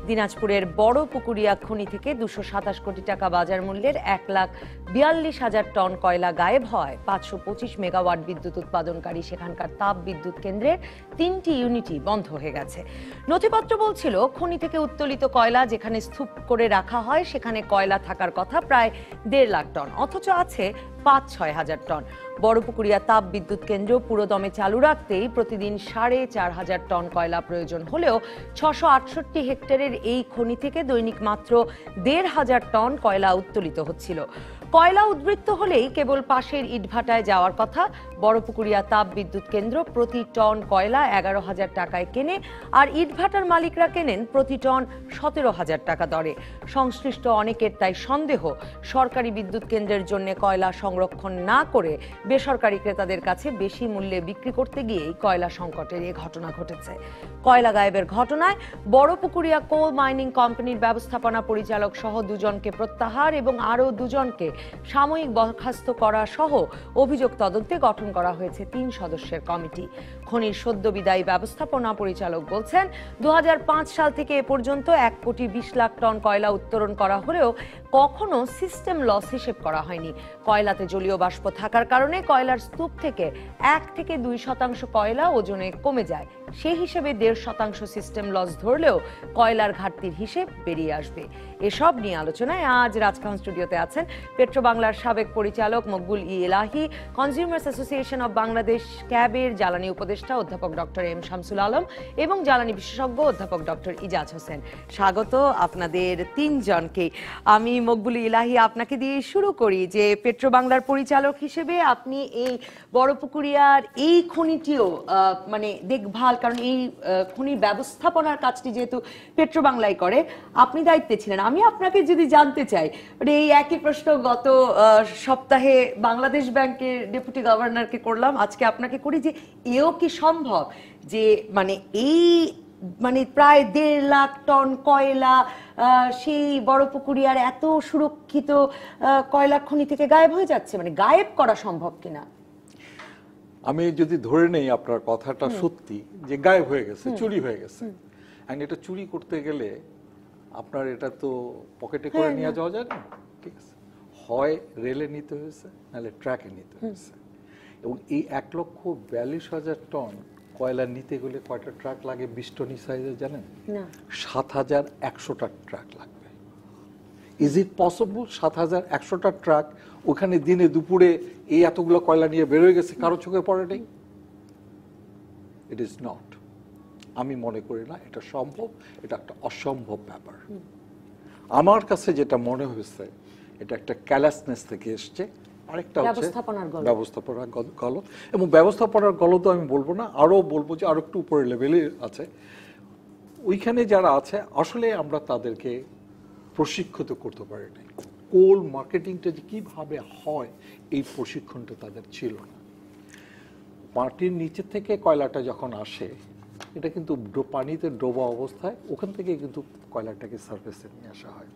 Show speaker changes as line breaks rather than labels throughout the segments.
দিনাজপুরের বড় পুকুরিয়া খনি থেকে 227 কোটি টাকা বাজার মূল্যের 1,42,000 টন কয়লা গায়েব হয়। 525 মেগাওয়াট বিদ্যুৎ উৎপাদনকারী সেখানকার তাপ বিদ্যুৎ কেন্দ্রের 3টি ইউনিটই বন্ধ হয়ে গেছে। নথিপত্র বলছিল খনি থেকে উত্তোলিত কয়লা যেখানে স্তূপ করে রাখা হয় সেখানে কয়লা থাকার কথা প্রায় 1.5 লাখ টন, অথচ আছে 5-6 হাজার টন। বড়পুকুরিয়া তাপ বিদ্যুৎ কেন্দ্র পুরোদমে চালু রাখতেই প্রতিদিন 4,500 টন কয়লা প্রয়োজন হলেও 668 হেক্টরের এই খনি থেকে দৈনিক মাত্র 1,500 টন কয়লা উত্তোলিত হচ্ছিল। কয়লা উদ্বৃত্ত হলেই কেবল পাশের ইটভাটায় যাওয়ার কথা। বড়পুকুরিয়া তাপ বিদ্যুৎ কেন্দ্র প্রতি টন কয়লা 11,000 টাকায় কেনে, আর ইটভাটার মালিকরা কেনেন প্রতি টন 17,000 টাকা দরে। সংশ্লিষ্ট অনেকের তাই সন্দেহ, সরকারি বিদ্যুৎ কেন্দ্রের জন্য কয়লা সংরক্ষণ না করে বেসরকারি ক্রেতাদের কাছে বেশি মূল্যে বিক্রি করতে গিয়েই কয়লা সংকটের এ ঘটনা ঘটেছে। কয়লা গায়েবের ঘটনায় বড়পুকুরিয়া কোল মাইনিং কোম্পানির ব্যবস্থাপনা পরিচালক সহ 2 জনকে প্রত্যাহার এবং আরও 2 জনকে সাময়িক বরখাস্ত করা সহ অভিযোগ তদন্তে গঠন করা হয়েছে 3 সদস্যের কমিটি। খনির সদ্য বিদায়ী ব্যবস্থাপনা পরিচালক বলছেন, 2005 সাল থেকে এ পর্যন্ত 1,20 লাখ টন কয়লা উত্তোলন করা হলেও কখনো সিস্টেম লস হিসেব করা হয়নি। কয়লাতে জলীয় বাষ্প থাকার কারণে কয়লার স্তূপ থেকে 1 থেকে 2% কয়লা ওজনে কমে যায়। সেই হিসেবে 1.5% সিস্টেম লস ধরলেও কয়লার ঘাটতির হিসেব বেরিয়ে আসবে। এসব নিয়ে আলোচনায় আজ রাজকাহন স্টুডিওতে আছেন পেট্রোবাংলার সাবেক পরিচালক মকবুল ই এলাহি, কনজিউমার্স অ্যাসোসিয়েশন অব বাংলাদেশ ক্যাবের জ্বালানি উপদেষ্টা অধ্যাপক ডক্টর এম শামসুল আলম এবং জ্বালানি বিশেষজ্ঞ অধ্যাপক ডক্টর ইজাজ হোসেন। স্বাগত আপনাদের 3 জনকে। আমি মকবুল ই এলাহি আপনাকে দিয়ে শুরু করি যে পেট্রোবাংলার পরিচালক হিসেবে আপনি এই বড়পুকুরিয়ার এই খনিটিও মানে দেখভাল, কারণ এই খনির ব্যবস্থাপনার কাজটি যেহেতু পেট্রোবাংলাই করে, আপনি দায়িত্বে ছিলেন। আমি আপনাকে যদি জানতে চাই, মানে এই একই প্রশ্ন গত সপ্তাহে বাংলাদেশ ব্যাংকের ডেপুটি গভর্নরকে করলাম, আজকে আপনাকে করি যে এও কি সম্ভব যে মানে এই মানে প্রায় 1.5 লাখ টন কয়লা সেই বড়পুকুরিয়ার এত সুরক্ষিত কয়লা খনি থেকে গায়েব হয়ে যাচ্ছে, মানে গায়েব করা সম্ভব কিনা?
আমি যদি ধরে নেই আপনার কথাটা সত্যি যে গায়েব হয়ে গেছে, চুরি হয়ে গেছে, এন্ড এটা চুরি করতে গেলে আপনার এটা তো পকেটে করে নিয়ে যাওয়া যায় না, ঠিক আছে? হয় রেলে নিতে হয়েছে, নাহলে ট্রাকে নিতে হয়েছে। এবং এই 1,42,000 টন কয়লা নিতে গেলে কয়টা ট্রাক লাগে 20 টনি সাইজের জানেন? 7,100টা ট্রাক লাগবে। ইজ ইট পসিবল 7,100টা ট্রাক ওখানে দিনে দুপুরে এই এতগুলো কয়লা নিয়ে বেরোয় গেছে, কারো চোখে পড়ে নেই? It is not. আমি মনে করি না এটা সম্ভব, এটা একটা অসম্ভব ব্যাপার। আমার কাছে যেটা মনে হয়েছে এটা একটা ক্যালাসনেস থেকে এসছে, আরেকটা হচ্ছে ব্যবস্থাপনার গলত। এবং ব্যবস্থাপনার গলত আমি বলবো না, আরো বলবো যে আরো একটু উপরের লেভেলে আছে। ওইখানে যারা আছে আসলে আমরা তাদেরকে প্রশিক্ষিত করতে পারি নাই। কোল মার্কেটিংটা যে কিভাবে হয় এই প্রশিক্ষণটা তাদের ছিল না। মাটির নিচে থেকে কয়লাটা যখন আসে এটা কিন্তু পানিতে ডোবা অবস্থায় ওখান থেকে কিন্তু কয়লাটাকে সারফেসে নিয়ে আসা হয়।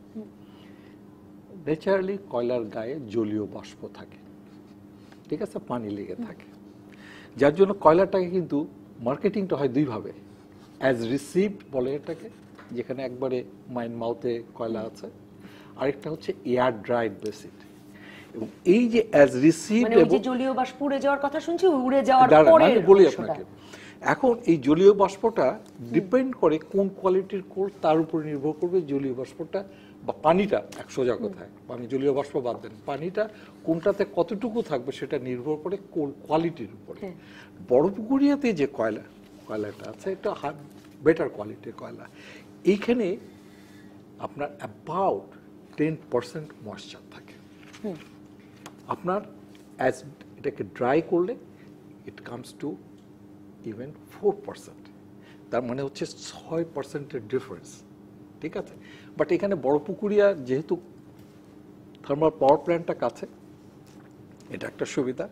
ন্যাচারালি কয়লার গায়ে জলীয় বাষ্প থাকে, ঠিক আছে, পানি লেগে থাকে, যার জন্য কয়লাটাকে কিন্তু মার্কেটিংটা হয় 2 ভাবে। অ্যাজ রিসিভড বলে এটাকে, যেখানে একবারে মাইন মাউথে কয়লা আছে, আরেকটা হচ্ছে এয়ার ড্রাইড বেসিড। এবং এই যে অ্যাজ রিসিভড
এবং জলীয় বাষ্প উড়ে যাওয়ার কথা শুনছি, উড়ে যাওয়ার পরে
আমি বলি আপনাকে, এখন এই জলীয় বাষ্পটা ডিপেন্ড করে কোন কোয়ালিটির কোল, তার উপর নির্ভর করবে জলীয় বাষ্পটা বা পানিটা, এক সোজা কথায় আমি জলীয় বাষ্প বাদ দেন, পানিটা কোনটাতে কতটুকু থাকবে সেটা নির্ভর করে কোল কোয়ালিটির উপরে। বড়পুকুরিয়াতে যে কয়লাটা আছে এটা বেটার কোয়ালিটির কয়লা। এইখানে আপনার অ্যাবাউট 10% ময়েশ্চার থাকে। আপনার অ্যাজ এটাকে ড্রাই করলে ইট কামস টু ইভেন 4%, তার মানে হচ্ছে 6%-এর ডিফারেন্স, ঠিক আছে? বাট এখানে বড়পুকুরিয়া যেহেতু থার্মাল পাওয়ার প্ল্যান্টটা কাছে, এটা একটা সুবিধা।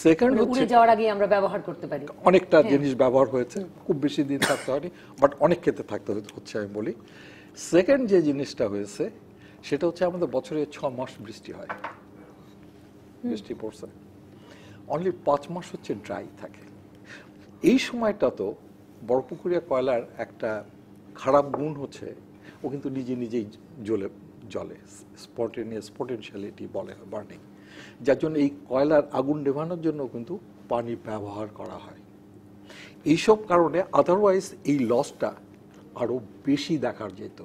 সেকেন্ড হচ্ছে
উড়ে যাওয়ার আগে আমরা ব্যবহার করতে পারি,
অনেকটা জিনিস ব্যবহার হয়েছে, খুব বেশি দিন থাকতে হয়নি, বাট অনেক ক্ষেত্রে থাকতে হচ্ছে আমি বলি। সেকেন্ড যে জিনিসটা হয়েছে সেটা হচ্ছে আমাদের বছরে 6 মাস বৃষ্টি হয়, বৃষ্টি পড়ছে, অনলি 5 মাস হচ্ছে ড্রাই থাকে। এই সময়টা তো বড়পুকুরিয়া কয়লার একটা খারাপ গুণ হচ্ছে ও কিন্তু নিজে নিজেই জ্বলে স্পটেনিয়াস পোটেনশিয়ালিটি বলে বার্নিং, যার জন্য এই কয়লার আগুন নেভানোর জন্য কিন্তু পানি ব্যবহার করা হয়। এইসব কারণে আদারওয়াইজ এই লসটা আরও বেশি দেখার যেত।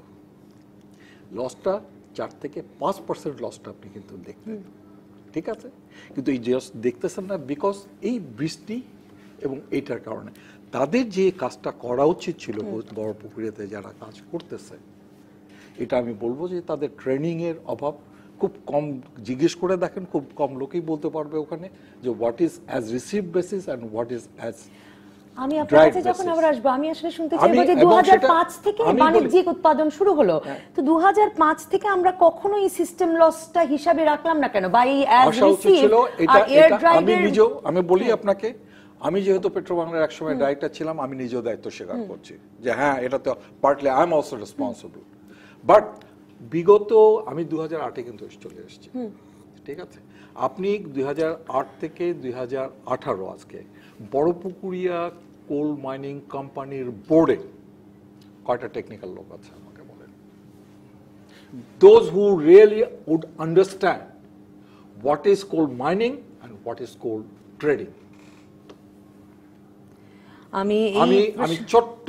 লসটা 4 থেকে 5% লসটা আপনি কিন্তু দেখতেন, ঠিক আছে? কিন্তু এই জাস্ট দেখতেছেন না বিকজ এই বৃষ্টি এবং এইটার কারণে তাদের যে কাজটা করা উচিত ছিল বড় পুকুরিয়াতে যারা কাজ করতেছে, এটা আমি বলবো যে তাদের ট্রেনিংয়ের অভাব। খুব কম জিজ্ঞেস করে দেখেন, খুব কম লোকেই বলতে পারবে ওখানে যে what is as receive basis and what is as.
আমি আপনার কাছে যখন আবার আসবো, আমি আসলে শুনতে চাইবো যে 2005 থেকে বাণিজ্যিক উৎপাদন শুরু হলো, তো 2005 থেকে আমরা কখনো এই সিস্টেম লসটা হিসাবে রাখলাম না কেন? বা এই অ্যাজ রিসিভ আর এয়ার ড্রাইভের
আমি বলি আপনাকে, আমি যেহেতু পেট্রোবাংলার একসময় ডাইরেক্টর ছিলাম, আমি নিজেও দায়িত্ব স্বীকার করছি যে হ্যাঁ, এটা তো partly I am also responsible. But বিগত আমি 2008-এ কিন্তু চলে এসেছি, ঠিক আছে? আপনি 2008 থেকে 2018 আজকে বড়পুকুরিয়া কোল মাইনিং কোম্পানির বোর্ডে কয়টা টেকনিক্যাল লোক আছে আমাকে বলেন? Those who really would understand what is coal mining and what is coal trading. আমি ছোট্ট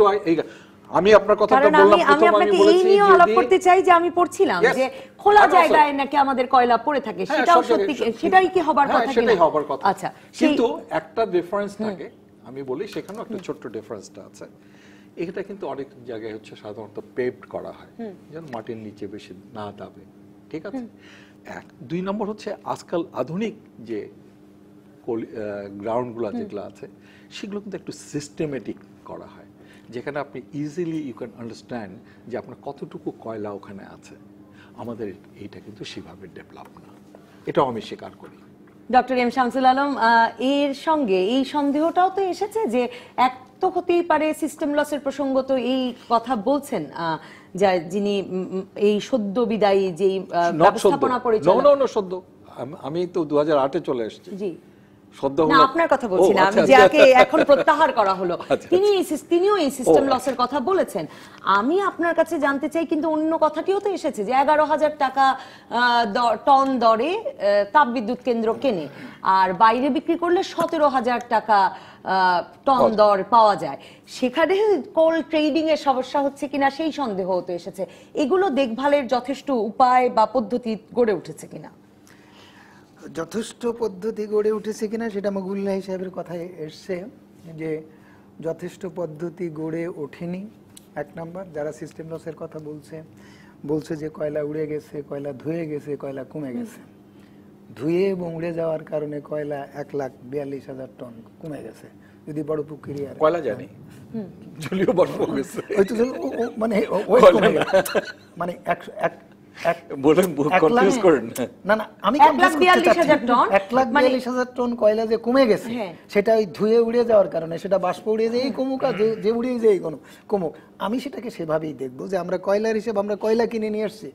আমি আপনার কথাটা বললাম,
আমি আপনাকে এই নিয়ে আলাপ করতে চাই যে আমি পড়ছিলাম যে খোলা জায়গায় নাকি আমাদের কয়লা পড়ে থাকে, সেটাও সত্যি, সেটাই কি হবার কথা?
সেটাই হবার কথা।
আচ্ছা,
কিন্তু একটা ডিফারেন্স থাকে, আমি বলি সেখানেও একটা ছোট্ট ডিফারেন্সটা আছে। এটা কিন্তু অনেক জায়গায় হচ্ছে সাধারণত পেভড করা হয়, যেন মাটির নিচে বেশি না দাবে, ঠিক আছে? 2 নম্বর হচ্ছে আজকাল আধুনিক যে গ্রাউন্ডগুলো যেগুলো আছে সেগুলো কিন্তু একটু সিস্টেমেটিক করা হয়, যেখানে আপনি ইজিলি ইউ ক্যান আন্ডারস্ট্যান্ড যে আপনার কতটুকু কয়লা ওখানে আছে। আমাদের এইটা কিন্তু সেভাবে ডেভেলপ না, এটাও আমি স্বীকার করি।
ডক্টর এম শামসুল আলম, এর সঙ্গে এই সন্দেহটাও তো এসেছে যে এক তো হতেই পারে সিস্টেম লসের প্রসঙ্গ, তো এই কথা বলছেন যা যিনি এই সদ্য বিদায়ী যেই ব্যবস্থাপনা পরিচালক।
সদ্য আমি তো 2008-এ চলে এসেছি।
জি,
সদ্য
না, আপনার কথা বলছি না, আমি যাকে এখন প্রত্যাহার করা হলো তিনিও এই সিস্টেম লসের কথা বলেছেন। আমি আপনার কাছে জানতে চাই, কিন্তু অন্য কথাটিও তো এসেছে যে 11,000 টাকা টন দরে তাপবিদ্যুৎ কেন্দ্র কেনে, আর বাইরে বিক্রি করলে 17,000 টাকা টন দর পাওয়া যায়। সেখানে কোল ট্রেডিং এর সমস্যা হচ্ছে কিনা সেই সন্দেহ তো এসেছে। এগুলো দেখভালের যথেষ্ট উপায় বা পদ্ধতি গড়ে উঠেছে কিনা?
যথেষ্ট পদ্ধতি গড়ে উঠেছে কিনা সেটা মগুল্লাহ সাহেবের কথায় এসছে যে যথেষ্ট পদ্ধতি গড়ে ওঠেনি। 1 নম্বর, যারা সিস্টেম লসের কথা বলছে যে কয়লা উড়ে গেছে, কয়লা ধুয়ে গেছে, কয়লা কমে গেছে। ধুয়ে এবং উড়ে যাওয়ার কারণে কয়লা 1,42,000 টন কমে গেছে। যদি বড় পুকুরিয়ার
কয়লা জানি জলীয় বাষ্প গেছে,
মানে মানে 1,42,000 টন কয়লা যে কমে গেছে, সেটা ওই ধুয়ে উড়ে যাওয়ার কারণে, সেটা বাষ্প উড়ে যেই কমুক আর যে উড়ে যেই কমুক, আমি সেটাকে সেভাবেই দেখবো যে আমরা কয়লার হিসেবে আমরা কয়লা কিনে নিয়ে এসছি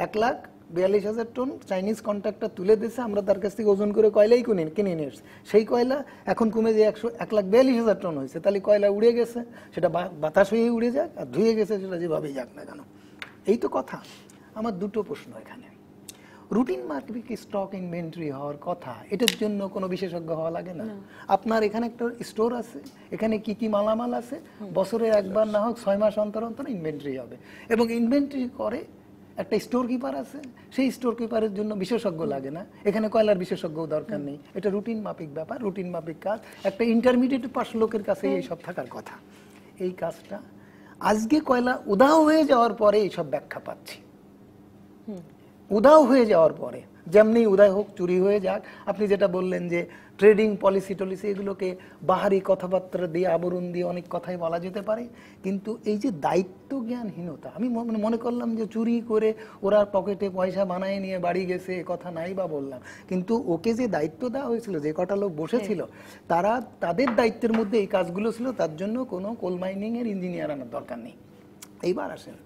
1,42,000 টন, চাইনিজ কন্ট্রাক্টর তুলে দিচ্ছে, আমরা তার কাছ থেকে ওজন করে কয়লাই কিনে নিয়ে এসছি। সেই কয়লা এখন কমে যে 1,42,000 টন হয়েছে, তাহলে কয়লা উড়ে গেছে, সেটা বাতাস হয়ে উড়ে যাক, আর ধুয়ে গেছে সেটা যেভাবেই যাক না কেন। এই তো কথা। আমার 2টো প্রশ্ন এখানে। রুটিন মাফিক স্টক ইনভেন্টরি হওয়ার কথা, এটার জন্য কোনো বিশেষজ্ঞ হওয়া লাগে না। আপনার এখানে একটা স্টোর আছে, এখানে কি কি মালামাল আছে, বছরে একবার না হোক 6 মাস অন্তর অন্তর ইনভেন্টরি হবে, এবং ইনভেন্টরি করে একটা স্টোর কিপার আছে, সেই স্টোর কিপারের জন্য বিশেষজ্ঞ লাগে না। এখানে কয়লার বিশেষজ্ঞ দরকার নেই, এটা রুটিন মাফিক ব্যাপার, রুটিন মাফিক কাজ। একটা ইন্টারমিডিয়েট পাস লোকের কাছে এই সব থাকার কথা। এই কাজটা আজকে কয়লা উধাও হয়ে যাওয়ার পরে এইসব ব্যাখ্যা পাচ্ছি। উধাও হয়ে যাওয়ার পরে, যেমনি উদয় হোক, চুরি হয়ে যাক, আপনি যেটা বললেন যে ট্রেডিং পলিসি টলিসি, এগুলোকে বাহারি কথাবার্তা দিয়ে আবরণ দিয়ে অনেক কথাই বলা যেতে পারে, কিন্তু এই যে দায়িত্ব জ্ঞানহীনতা, আমি মনে করলাম যে চুরি করে ওরা পকেটে পয়সা বানায় নিয়ে বাড়ি গেছে, কথা নাই বা বললাম, কিন্তু ওকে যে দায়িত্ব দেওয়া হয়েছিল, যে কটা লোক বসেছিল, তাদের দায়িত্বের মধ্যে এই কাজগুলো ছিল, তার জন্য কোনো কোল মাইনিং এর ইঞ্জিনিয়ার আনার দরকার নেই। এইবার আসেন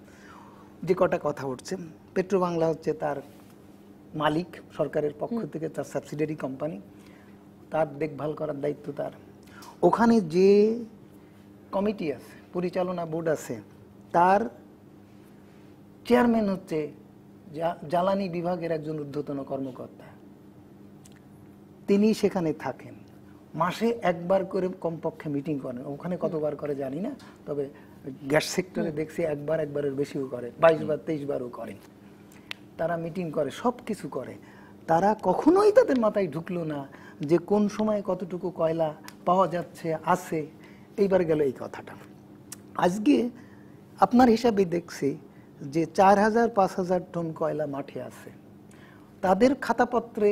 যে কটা কথা উঠছে, পেট্রোবাংলা হচ্ছে তার মালিক, সরকারের পক্ষ থেকে তার সাবসিডিয়ারি কোম্পানি, তার দেখভাল করার দায়িত্ব তার। ওখানে যে কমিটি আছে, পরিচালনা বোর্ড আছে, তার চেয়ারম্যান হচ্ছে জ্বালানি বিভাগের একজন ঊর্ধ্বতন কর্মকর্তা, তিনি সেখানে থাকেন, মাসে একবার করে কমপক্ষে মিটিং করেন, ওখানে কতবার করে জানি না, তবে গ্যাস সেক্টরে দেখছি একবারের বেশিও করে, 22 বার 23 বারও করেন। তারা মিটিং করে, সব কিছু করে, তারা কখনোই তাদের মাথায় ঢুকলো না যে কোন সময় কতটুকু কয়লা পাওয়া যাচ্ছে আছে। এইবার গেল এই কথাটা। আজকে আপনার হিসাবে দেখছি যে 4000-5000 টন কয়লা মাঠে আছে, তাদের খাতাপত্রে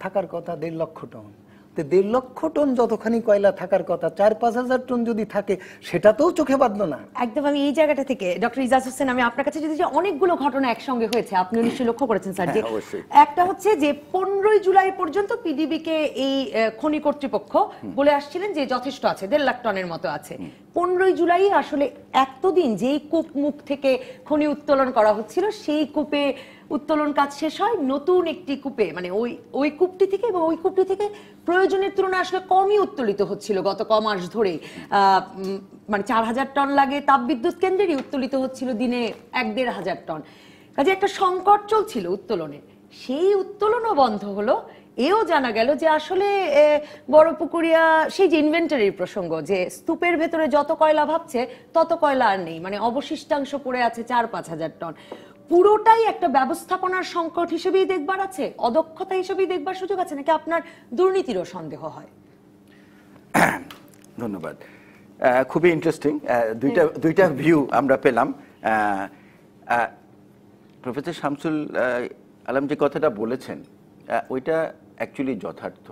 থাকার কথা 1.5 লক্ষ টন। তো 1.5 লক্ষ টন যতখানি কয়লা থাকার কথা, 4-5 টন যদি থাকে সেটা তো চোখে বাঁধলো না।
একদম। আমি এই জায়গাটা থেকে ডক্টর ইজাজ হোসেন, আমি আপনার কাছে যদি যে অনেকগুলো ঘটনা একসঙ্গে হয়েছে, আপনি নিশ্চয়ই লক্ষ্য করেছেন স্যার, যে একটা হচ্ছে যে 15ই জুলাই পর্যন্ত পিডিবি কে এই খনি কর্তৃপক্ষ বলে আসছিলেন যে যথেষ্ট আছে, 1.5 লাখ টনের মতো আছে। 15ই জুলাই আসলে এতদিন যেই কূপ মুখ থেকে খনি উত্তোলন করা হচ্ছিল, সেই কূপে উত্তোলন কাজ শেষ হয়, নতুন একটি কূপে, মানে ওই কূপটি থেকে, এবং ওই কূপটি থেকে প্রয়োজনের তুলনায় আসলে কমই উত্তোলিত হচ্ছিল গত কমাস ধরেই। মানে 4000 টন লাগে তাপবিদ্যুৎ কেন্দ্রেরই, উত্তোলিত হচ্ছিল দিনে 1-1.5 টন। কাজে একটা সংকট চলছিল উত্তোলনে, সেই উত্তোলনও বন্ধ হলো। এও জানা গেল যে আসলে বড়পুকুরিয়া সেই যে ইনভেন্টরির প্রসঙ্গ, যে স্তূপের ভেতরে যত কয়লা ভাবছে তত কয়লা আর নেই, মানে অবশিষ্টাংশ পড়ে আছে 4-5 টন। পুরোটাই একটা ব্যবস্থাপনার সংকট হিসেবেই দেখবার আছে, অদক্ষতা হিসেবেই দেখবার সুযোগ আছে, নাকি আপনার দুর্নীতিরও সন্দেহ হয়?
ধন্যবাদ, খুবই ইন্টারেস্টিং দুইটা ভিউ আমরা পেলাম। প্রফেসর শামসুল আলম যে কথাটা বলেছেন ওইটা অ্যাকচুয়ালি যথার্থ,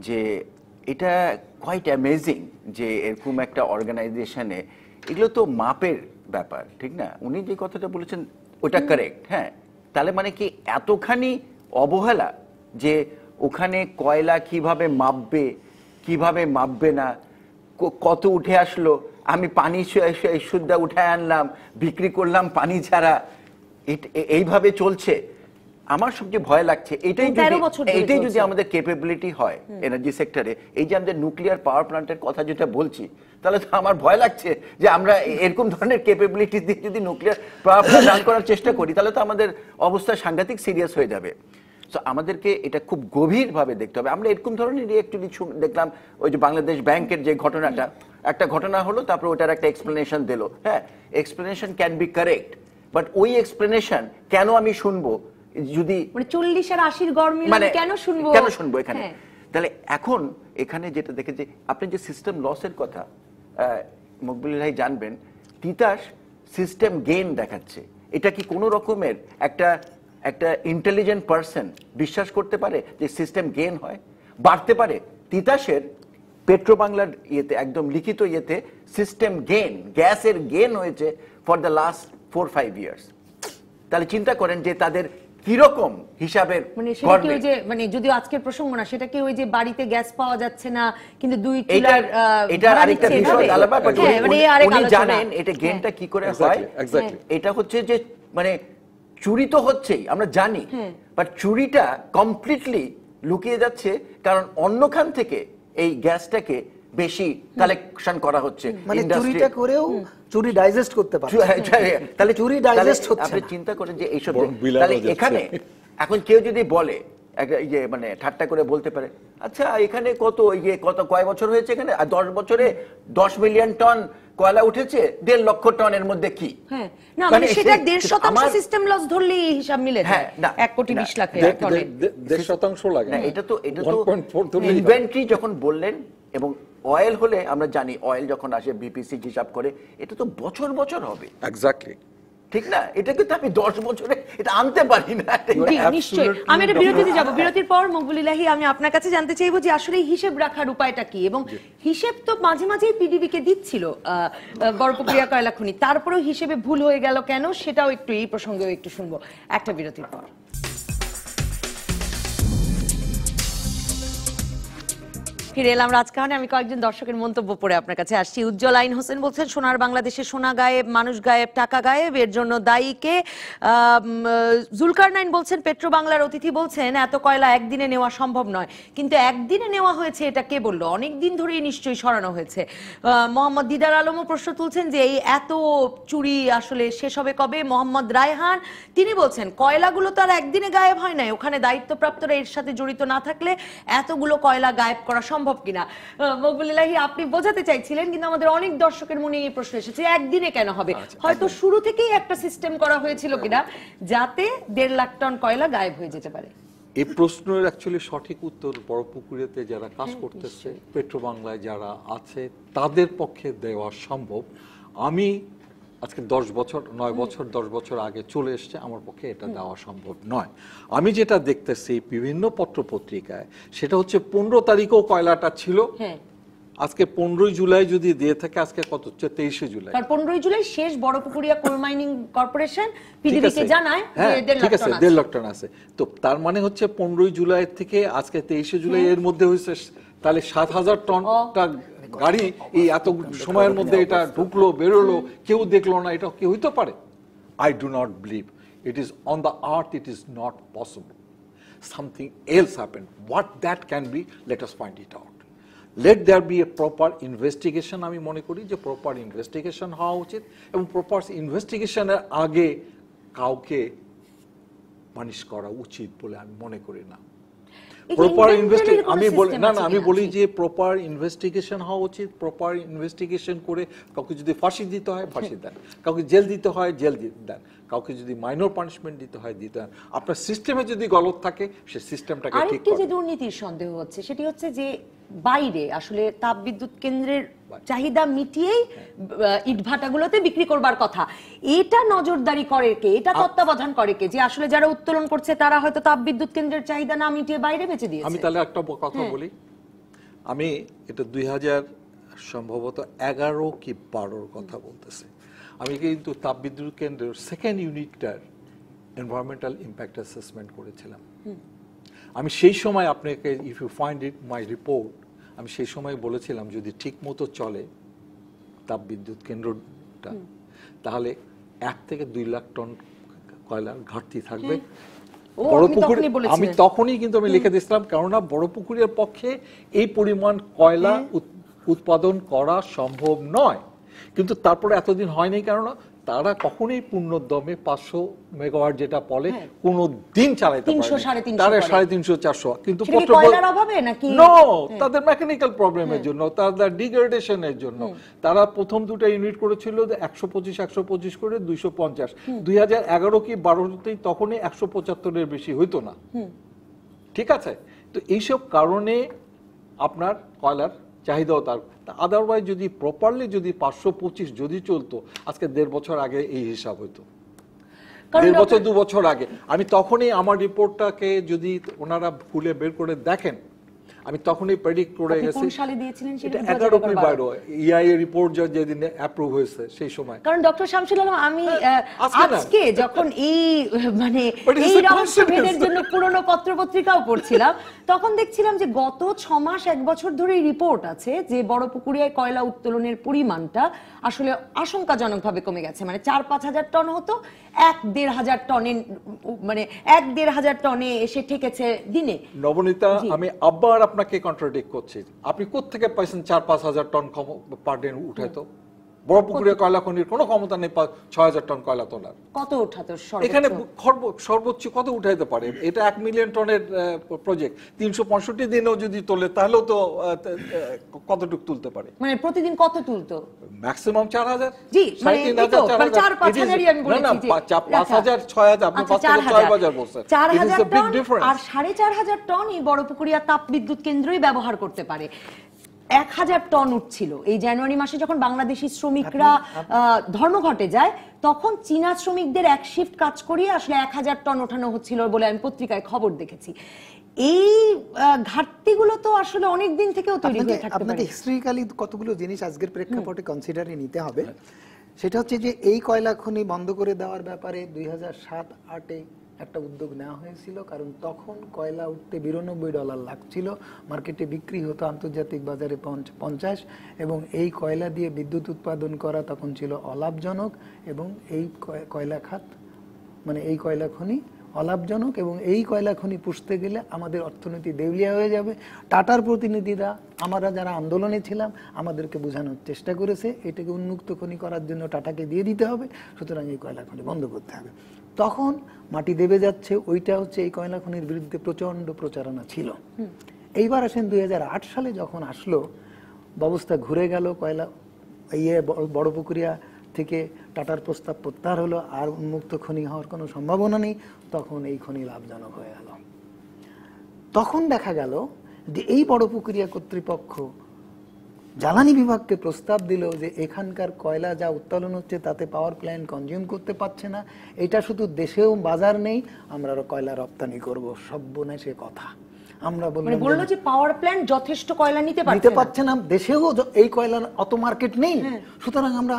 যে এটা কোয়াইট অ্যামেজিং যে এরকম একটা অর্গানাইজেশনে এগুলো তো মাপের ব্যাপার, ঠিক না? উনি যে কথাটা বলেছেন ওটা কারেক্ট। হ্যাঁ, তাহলে মানে কি এতখানি অবহেলা যে ওখানে কয়লা কিভাবে মাপবে না, কত উঠে আসলো, আমি পানি শুদ্ধা উঠে আনলাম, বিক্রি করলাম পানি ছাড়া, এইভাবে চলছে। আমার সবচেয়ে ভয় লাগছে এটাই যদি আমাদের ক্যাপাবিলিটি হয় এনার্জি সেক্টরে, এই যে আমাদের নিউক্লিয়ার পাওয়ার প্ল্যান্টের কথা যেটা বলছি, তাহলে তো আমার ভয় লাগছে যে আমরা এরকম ধরনের ক্যাপাবিলিটি দিয়ে যদি নিউক্লিয়ার পাওয়ার প্ল্যান্ট রান করার চেষ্টা করি, তাহলে তো আমাদের অবস্থা সাংঘাতিক সিরিয়াস হয়ে যাবে। সো আমাদেরকে এটা খুব গভীরভাবে দেখতে হবে। আমরা এরকম ধরনের অ্যাকচুয়ালি দেখলাম, ওই যে বাংলাদেশ ব্যাংকের যে ঘটনাটা, একটা ঘটনা হলো, তারপরে ওটার একটা এক্সপ্লেনেশন দিল। হ্যাঁ, explanation can be correct, but ওই এক্সপ্লেনেশন কেন আমি শুনবো যদি
মানে 40 আর 80 গড় মিলে কেন শুনবো এখানে?
তাহলে এখন এখানে যেটা দেখেছে, আপনি যে সিস্টেম লসের কথা মকবুল ভাই জানবেন, তিতাস সিস্টেম গেইন দেখাচ্ছে। এটা কি কোনো রকমের একটা ইন্টেলিজেন্ট পারসন বিশ্বাস করতে পারে যে সিস্টেম গেইন হয়, বাড়তে পারে? তিতাসের পেট্রো বাংলার ইয়েতে একদম লিখিত ইয়েতে সিস্টেম গেইন, গ্যাসের গেইন হয়েছে ফর দ্য লাস্ট 4-5 ইয়ার্স। তাহলে চিন্তা করেন যে তাদের কিরকম হিসাবের,
মানে সেটা কি ওই যে, মানে যদিও আজকের প্রসঙ্গ না, সেটা কি ওই যে বাড়িতে গ্যাস পাওয়া যাচ্ছে না কিন্তু 2 চুলার
এটা আরেকটা বিষয় আলাদা, বাট উনি জানেন এটা গেইনটা কি করে হয়। এটা হচ্ছে যে মানে চুরি তো হচ্ছেই, আমরা জানি, বাট চুরিটা কমপ্লিটলি লুকিয়ে যাচ্ছে, কারণ অন্যখান থেকে এই গ্যাসটাকে বেশি কালেকশন করা হচ্ছে।
মানে চুরিটা করেও চুরি ডাইজেস্ট করতে পারছে,
তাহলে
চুরি ডাইজেস্ট হচ্ছে।
আপনি চিন্তা করেন যে এইসব, তাহলে এখানে এখন কেউ যদি বলে একটা ইয়ে, মানে ঠাট্টা করে বলতে পারে, আচ্ছা এখানে কয় বছর হয়েছে এখানে, আর 10 বছরে 10 মিলিয়ন টন কয়লা উঠেছে, 1.5 লক্ষ টনের মধ্যে কি?
হ্যাঁ, না মানে সেটা 1.5% সিস্টেম লস ধরলেই হিসাব মিলে যায়।
হ্যাঁ, না
1 কোটি 20 লাখ টনের
1.5% লাগে না।
এটা তো ইনভেন্টরি যখন বললেন, এবং অয়েল হলে আমরা জানি অয়েল যখন আসে বিপিসি হিসাব করে, এটা তো বছর বছর হবে।
এক্স্যাক্টলি,
ঠিক না? এটা কিন্তু আমি 10 বছরে এটা আনতে পারি না।
নিশ্চয়ই। আমি এটা বিরতিতে যাব, বিরতির পর মকবুল ইলাহি আমি আপনার কাছে জানতে চাইবো যে আসলে হিসেব রাখার উপায়টা কি, এবং হিসেব তো মাঝে মাঝেই পিডিবি কে দিচ্ছিল বড়পুকুরিয়া কয়লা খনি, তারপরেও হিসেবে ভুল হয়ে গেল কেন, সেটাও একটু এই প্রসঙ্গেও একটু শুনবো একটা বিরতির পর। ফিরে এলাম রাজকাহনে। আমি কয়েকজন দর্শকের মন্তব্য পড়ে আপনার কাছে আসছি। উজ্জ্বল আইন হোসেন বলছেন, সোনার বাংলাদেশে সোনা গায়েব, মানুষ গায়েব, টাকা গায়েব, এর জন্য দায়ী কে? জুলকারনাইন বলছেন, পেট্রো বাংলার অতিথি বলছেন এত কয়লা একদিনে নেওয়া সম্ভব নয়, কিন্তু একদিনে নেওয়া হয়েছে এটা কে বললো? অনেক দিন ধরেই নিশ্চয়ই সরানো হয়েছে। মোহাম্মদ দিদার আলমও প্রশ্ন তুলছেন যে এই এত চুরি আসলে শেষ হবে কবে? মোহাম্মদ রায়হান তিনি বলছেন কয়লাগুলো তো আর একদিনে গায়েব হয় নাই, ওখানে দায়িত্বপ্রাপ্তরা এর সাথে জড়িত না থাকলে এতগুলো কয়লা গায়েব করা সম্ভব কিনা। মকবুলিল্লাহি আপনি বোঝাতে চাইছিলেন, কিন্তু আমাদের অনেক দর্শকের মনে এই প্রশ্ন এসেছে একদিনে কেন হবে? হয়তো শুরু থেকেই একটা সিস্টেম করা হয়েছিল কিনা যাতে 1.5 লাখ টন কয়লা গায়েব হয়ে যেতে পারে।
এই প্রশ্নের অ্যাকচুয়ালি সঠিক উত্তর বড়পুকুরেতে যারা কাজ করতেছে, পেট্রো বাংলায় যারা আছে তাদের পক্ষে দেওয়া সম্ভব। আমি আজকে 10 বছর 9 বছর 10 বছর আগে চলে এসছে, আমার পক্ষে এটা দেওয়া সম্ভব নয়। আমি যেটা দেখতেছি বিভিন্ন পত্র পত্রিকায় সেটা হচ্ছে 15 তারিখেও কয়লাটা ছিল। আজকে 15 জুলাই যদি দিয়ে থাকে, আজকে কত হচ্ছে 23 জুলাই,
আর 15 জুলাই শেষ Barapukuria coal mining corporation PDB কে জানায় যে
1.5 লাখ টন আছে। তো তার মানে হচ্ছে 15 জুলাই থেকে আজকে 23 জুলাই এর মধ্যে হয়েছে তাহলে 7,000 টনটা গাড়ি এই এত সময়ের মধ্যে এটা ঢুকলো বেরোলো, কেউ দেখলো না, এটা কি হইতে পারে? I do not believe. It is on the earth, it is not possible. Something else happened. What that can be, let us find it out. Let there be a proper investigation. আমি মনে করি যে proper investigation হওয়া উচিত, এবং proper ইনভেস্টিগেশনের আগে কাউকে punish করা উচিত বলে আমি মনে করি না। প্রপার ইনভেস্টিগেশন আমি বলি যে প্রপার ইনভেস্টিগেশন হওয়া উচিত। প্রপার ইনভেস্টিগেশন করে কাউকে যদি ফাঁসি দিতে হয় ফাঁসি দেন, কাউকে জেল দিতে হয় জেল দেন, কাউকে যদি মাইনর পানিশমেন্ট দিতে হয় দিতে হয়। আপনার সিস্টেমে যদি গলত থাকে সে সিস্টেমটাকে ঠিক
আরেকটি যে দুর্নীতির সন্দেহ হচ্ছে সেটি হচ্ছে যে বাইরে আসলে তাপবিদ্যুৎ কেন্দ্রের চাহিদা মিটিয়েই ইটভাটাগুলোতে বিক্রি করবার কথা। এটা নজরদারি করে কে? এটা তত্ত্বাবধান করে কে? যে আসলে যারা উত্তোলন করছে তারা হয়তো তাপবিদ্যুৎ কেন্দ্রের চাহিদা না মিটিয়ে বাইরে বেচে দিয়েছে।
আমি তাহলে একটা কথা বলি। আমি এটা 2000 সম্ভবত 11 কি 12 কথা বলতেছি। আমি কিন্তু তাপবিদ্যুৎ কেন্দ্রের সেকেন্ড ইউনিটটার এনভায়রনমেন্টাল ইম্প্যাক্ট অ্যাসেসমেন্ট করেছিলাম। আমি সেই সময় আপনাকে, if you find it my report, আমি সেই সময় বলেছিলাম যদি ঠিক মতো চলে তাপবিদ্যুৎ কেন্দ্রটা, তাহলে 1 থেকে 2 লাখ টন কয়লার ঘাটতি থাকবে বড়পুকুর। আমি তখনই কিন্তু আমি লিখে দিয়েছিলাম, কেননা বড়পুকুরের পক্ষে এই পরিমাণ কয়লা উৎপাদন করা সম্ভব নয়। কিন্তু তারপরে এতদিন হয়নি, কেননা তারা কখনোই পূর্ণদমে 500 মেগাওয়াট যেটা বলে কোনো দিন চালাইতে পারে না। তারা 350 400, কিন্তু তাদের মেকানিক্যাল প্রবলেমের জন্য, তাদের ডিগ্রেডেশনের জন্য তারা প্রথম দুটো ইউনিট করেছিল 125 করে 250। 2011 কি 12তেই তখনই 175 এর বেশি হইতো না। ঠিক আছে, তো এইসব কারণে আপনার কয়লার চাহিদাও তার। আদারওয়াইজ যদি প্রপারলি যদি 525 যদি চলতো, আজকে 1.5 বছর আগে এই হিসাব হইতো, 1.5 বছর 2 বছর আগে। আমি তখনই আমার রিপোর্টটাকে যদি ওনারা খুলে বের করে দেখেন, আমি তখনই প্রেডিক্ট করে গেছি।
কোন সালে দিয়েছিলেন সেটা?
11 কি 12 ইআই এর রিপোর্ট যেদিন অ্যাপ্রুভ হয়েছে সেই সময়।
কারণ ডক্টর শামসুল আলম, আমি আজকে যখন এই মানে এই রহস্যভেদের জন্য পুরনো পত্রপত্রিকাও পড়ছিলাম, তখন দেখছিলাম যে গত 6 মাস 1 বছর ধরে রিপোর্ট আছে যে বড়পুকুরিয়ায় কয়লা উত্তোলনের পরিমাণটা আসলে আশঙ্কাজনকভাবে কমে গেছে। মানে 4-5 হাজার টন হতো, 1-1.5 হাজার টনে, মানে 1-1.5 হাজার টনে এসে ঠেকেছে দিনে।
নবনীতা, আমি আবার আপনাকে কন্ট্রাডিক্ট করছি। আপনি কোত্থেকে পাইছেন 4-5 হাজার টন পার ডে উঠাইতো? বড়পুকুরিয়া কয়লা খনির কোনো ক্ষমতা নেই 6 হাজার টন কয়লা তোলার।
কত উঠাতো
এখানে? সর্বোচ্চ কত উঠাইতে পারে? এটা 1 মিলিয়ন টনের প্রজেক্ট। 365 দিনেও যদি তোলে তাহলেও তো কতটুকু তুলতে পারে?
মানে প্রতিদিন কত তুলতো?
ম্যাক্সিমাম 4000।
জি, মানে 4-5 হাজারই আমি বলেছি।
5000 6000, আপনি 5 থেকে 6000 বলছেন।
4000 টন আর 4500 টন এই বড়পুকুরিয়া তাপবিদ্যুৎ কেন্দ্রই ব্যবহার করতে পারে। 1000 টন উঠছিল এই জানুয়ারি মাসে যখন বাংলাদেশি শ্রমিকরা ধর্মঘটে যায়, তখন চীনা শ্রমিকদের এক শিফট কাজ করিয়ে আসলে 1000 টন ওঠানো হচ্ছিল বলে আমি পত্রিকায় খবর দেখেছি। এই ঘাটতিগুলো তো আসলে অনেক দিন থেকেও তৈরি হয়ে থাকতে পারে।
আপনাকে হিস্ট্রিক্যালি কতগুলো জিনিস আজকের প্রেক্ষাপটে কনসিডারে নিতে হবে। সেটা হচ্ছে যে এই কয়লা খনি বন্ধ করে দেওয়ার ব্যাপারে 2007-8-এ একটা উদ্যোগ নেওয়া হয়েছিল, কারণ তখন কয়লা উঠতে $92 লাগছিল, মার্কেটে বিক্রি হতো আন্তর্জাতিক বাজারে 50, এবং এই কয়লা দিয়ে বিদ্যুৎ উৎপাদন করা তখন ছিল অলাভজনক, এবং এই কয়লা খাত মানে এই কয়লা খনি অলাভজনক, এবং এই কয়লা খনি পুষতে গেলে আমাদের অর্থনীতি দেউলিয়া হয়ে যাবে। টাটার প্রতিনিধিরা, আমরা যারা আন্দোলনে ছিলাম, আমাদেরকে বোঝানোর চেষ্টা করেছে এটাকে উন্মুক্ত খনি করার জন্য টাটাকে দিয়ে দিতে হবে, সুতরাং এই কয়লা খনি বন্ধ করতে হবে। তখন মাটি দেবে যাচ্ছে, ওইটা হচ্ছে এই কয়লা খনির বিরুদ্ধে প্রচণ্ড প্রচারণা ছিল। এইবার আসেন 2008 সালে যখন আসলো, ব্যবস্থা ঘুরে গেল, কয়লা বড়পুকুরিয়া থেকে টাটার প্রস্তাব প্রত্যাহার হলো, আর উন্মুক্ত খনি হওয়ার কোনো সম্ভাবনা নেই, তখন এই খনি লাভজনক হয়ে গেল। তখন দেখা গেল যে এই বড়পুকুরিয়া কর্তৃপক্ষ জ্বালানি বিভাগকে প্রস্তাব দিল যে এখানকার কয়লা যা উত্তোলন হচ্ছে তাতে পাওয়ার প্ল্যান্ট কনজিউম করতে পারছে না, এটা শুধু দেশেও বাজার নেই, আমরা কয়লা রপ্তানি করব। সর্বনাশে কথা। আমরা
বললো যে পাওয়ার প্ল্যান্ট যথেষ্ট কয়লা নিতে
পারছে না, দেশেও এই কয়লার অত মার্কেট নেই, সুতরাং আমরা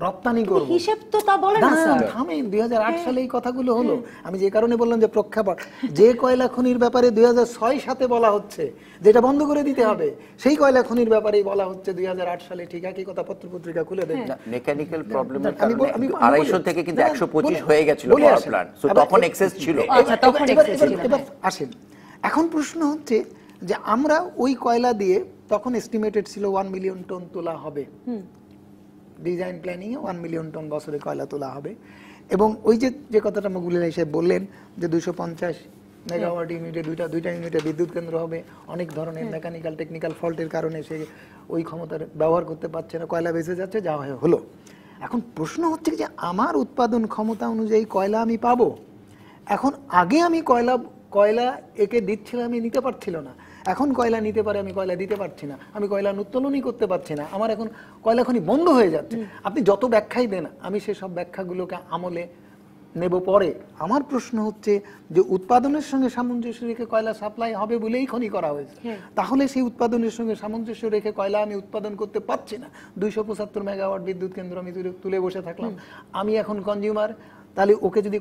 রপ্তানি করব।
হিসাব তো তা বলে না স্যার।
থামেন, 2008 সালে এই কথাগুলো হলো। আমি যে কারণে বললাম যে প্রেক্ষাপট, যে কয়লা খনির ব্যাপারে 2006 বলা হচ্ছে যেটা বন্ধ করে দিতে হবে, সেই কয়লা খনির ব্যাপারেই বলা হচ্ছে 2008 সালে। ঠিক একই কথা পত্রপত্রিকা খুলে দেখুন।
মেকানিক্যাল প্রবলেমের কারণে 250 থেকে কিন্তু 125 হয়ে গেছিল পাওয়ার প্ল্যান্ট, সো তখন এক্সেস ছিল।
আচ্ছা, তখন এক্সেস ছিল।
এবার আসেন, এখন প্রশ্ন হচ্ছে যে আমরা ওই কয়লা দিয়ে, তখন এস্টিমেটেড ছিল 1 মিলিয়ন টন তোলা হবে, ডিজাইন প্ল্যানিং এ 1 মিলিয়ন টন বছরে কয়লা তোলা হবে, এবং ওই যে কথাটা মকবুল সাহেব বললেন যে 250 মেগাওয়াট ইউনিটে দুইটা ইউনিটে বিদ্যুৎ কেন্দ্র হবে, অনেক ধরনের মেকানিক্যাল টেকনিক্যাল ফল্টের কারণে সে ওই ক্ষমতার ব্যবহার করতে পারছে না, কয়লা বেঁচে যাচ্ছে, যা হলো। এখন প্রশ্ন হচ্ছে যে আমার উৎপাদন ক্ষমতা অনুযায়ী কয়লা আমি পাবো। এখন আগে আমি কয়লা একে দিচ্ছিলাম, আমি নিতে পারছিল না, এখন কয়লা নিতে পারে, আমি কয়লা দিতে পারছি না, আমি কয়লা উত্তোলনই করতে পারছি না, আমার এখন কয়লা খনি বন্ধ হয়ে যাচ্ছে। আপনি যত ব্যাখ্যাই দেন, আমি সেসব ব্যাখ্যাগুলোকে আমলে নেব পরে। আমার প্রশ্ন হচ্ছে যে উৎপাদনের সঙ্গে সামঞ্জস্য রেখে কয়লা সাপ্লাই হবে বলেই খনি করা হয়েছে, তাহলে সেই উৎপাদনের সঙ্গে সামঞ্জস্য রেখে কয়লা আমি উৎপাদন করতে পারছি না। 275 মেগাওয়াট বিদ্যুৎ কেন্দ্র আমি তুলে বসে থাকলাম, আমি এখন কনজিউমার, তাহলে ওকে যদি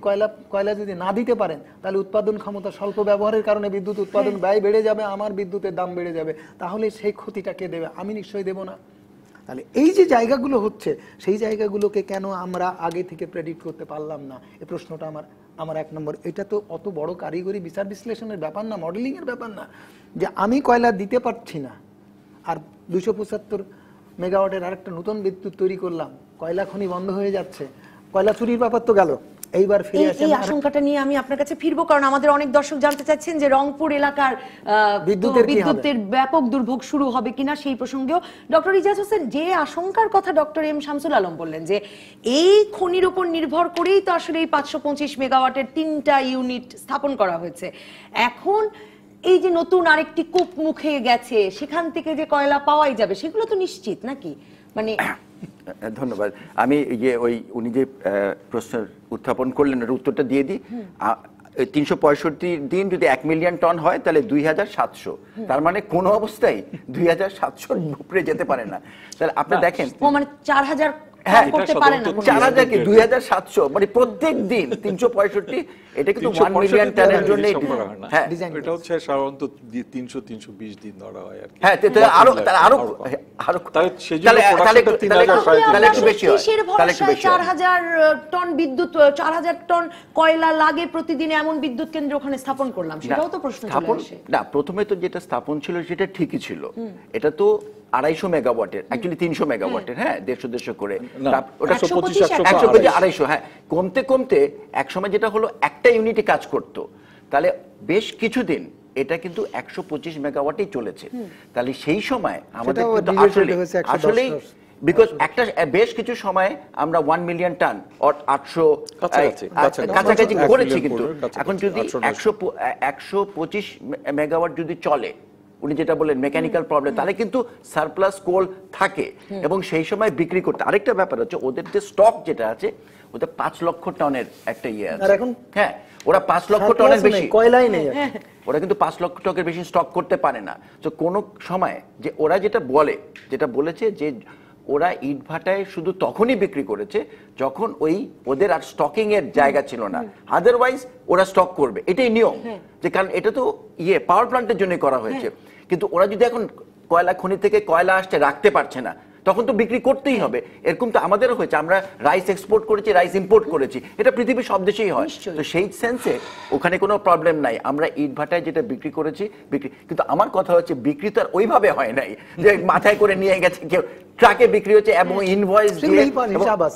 কয়লা যদি না দিতে পারেন, তাহলে উৎপাদন ক্ষমতা স্বল্প ব্যবহারের কারণে বিদ্যুৎ উৎপাদন ব্যয় বেড়ে যাবে, আমার বিদ্যুতের দাম বেড়ে যাবে, তাহলে সেই ক্ষতিটা কে দেবে? আমি নিশ্চয়ই দেব না। তাহলে এই যে জায়গাগুলো হচ্ছে, সেই জায়গাগুলোকে কেন আমরা আগে থেকে প্রেডিক্ট করতে পারলাম না? এই প্রশ্নটা আমার 1 নম্বর। এটা তো অত বড় কারিগরি বিচার বিশ্লেষণের ব্যাপার না, মডেলিং এর ব্যাপার না, যে আমি কয়লা দিতে পারছি না আর 275 মেগাওয়াটের আরেকটা নতুন বিদ্যুৎ তৈরি করলাম, কয়লা খনি বন্ধ হয়ে যাচ্ছে, কয়লা চুরির ব্যাপার তো গেল। এইবার ফিরে আসি,
এই আশঙ্কাটা নিয়ে আমি আপনার কাছে ফিরবো, কারণ আমাদের অনেক দর্শক জানতে চাচ্ছেন যে রংপুর এলাকার বিদ্যুতের ব্যাপক দুর্ভোগ শুরু হবে কিনা সেই প্রসঙ্গেও। ডক্টর ইজাজ হোসেন, যে আশঙ্কার কথা ডক্টর এম শামসুল আলম বললেন যে এই খনির উপর নির্ভর করেই তো আসলে এই 525 মেগাওয়াটের 3টা ইউনিট স্থাপন করা হয়েছে, এখন এই যে নতুন আরেকটি কূপ মুখে গেছে, সেখান থেকে যে কয়লা পাওয়াই যাবে, সেগুলো তো নিশ্চিত নাকি? মানে
ধন্যবাদ। আমি উনি যে প্রশ্নের উত্থাপন করলেন, এর উত্তরটা দিয়ে দিই। 365 দিন যদি 1 মিলিয়ন টন হয়, তাহলে 2700, তার মানে কোনো অবস্থায় 2700 উপরে যেতে পারে না। তাহলে আপনি দেখেন,
মানে 4000 করতে পারে না,
4000 কি 2700, মানে প্রত্যেক দিন 365, এটা কিন্তু 1 মিলিয়ন টনের জন্য।
হ্যাঁ, এটা হচ্ছে সাধারণত 300-320 দিন ধরা হয় আর কি।
হ্যাঁ, আরো তাহলে একটু বেশি হয়, তাহলে একটু বেশি।
4000 টন বিদ্যুৎ, 4000 টন কয়লা লাগে প্রতিদিনে, এমন বিদ্যুৎ কেন্দ্র ওখানে স্থাপন করলাম, সেটাও তো প্রশ্ন চলে আসে।
না, প্রথমে তো যেটা স্থাপন ছিল সেটা ঠিকই ছিল, এটা তো 250 মেগাওয়াটের, অ্যাকচুয়ালি 300 মেগাওয়াটের, হ্যাঁ, 150 করে, ওটা 250, হ্যাঁ, কমতে কমতে একসময় যেটা হলো একটা ইউনিটে কাজ করতো, তাহলে বেশ কিছুদিন এটা কিন্তু 125 মেগাওয়াটেই চলেছে। তাহলে সেই সময় আমাদের আসলে বিকজ একটা বেশ কিছু সময় আমরা 1 মিলিয়ন টন 800 কাছাকাছি করেছি, কিন্তু এখন যদি 125 মেগাওয়াট যদি চলে, উনি যেটা বললেন মেকানিক্যাল প্রবলেম, তাহলে কিন্তু সারপ্লাস কোল থাকে, এবং সেই সময় বিক্রি করতে। আরেকটা ব্যাপার হচ্ছে ওদের যে স্টক যেটা আছে, ওদের 5 লক্ষ টনের একটা ইয়ে আছে, হ্যাঁ, ওরা 5 লক্ষ টনের বেশি
কয়লাই নেই,
ওরা কিন্তু 5 লক্ষ টনের বেশি স্টক করতে পারে না। তো কোনো সময় যে ওরা যেটা বলেছে যে ওরা ইটভাটায় শুধু তখনই বিক্রি করেছে যখন ওদের আর স্টকিং এর জায়গা ছিল না, আদারওয়াইজ ওরা স্টক করবে, এটাই নিয়ম। যে কারণ এটা তো পাওয়ার প্ল্যান্টের জন্য করা হয়েছে, কিন্তু ওরা যদি এখন কয়লা খনি থেকে কয়লা আসছে রাখতে পারছে না, তখন তো বিক্রি করতেই হবে। এরকম তো আমাদেরও হয়েছে, আমরা রাইস এক্সপোর্ট করেছি, রাইস ইম্পোর্ট করেছি, এটা পৃথিবীর সব দেশেই হয়। তো সেই সেন্সে ওখানে কোনো প্রবলেম নাই, আমরা ইটভাটায় যেটা বিক্রি করেছি বিক্রি। কিন্তু আমার কথা হচ্ছে বিক্রি তো আর ওইভাবে হয় নাই যে মাথায় করে নিয়ে গেছে কেউ, ট্রাকে বিক্রি হচ্ছে এবং ইনভয়েস দিয়ে।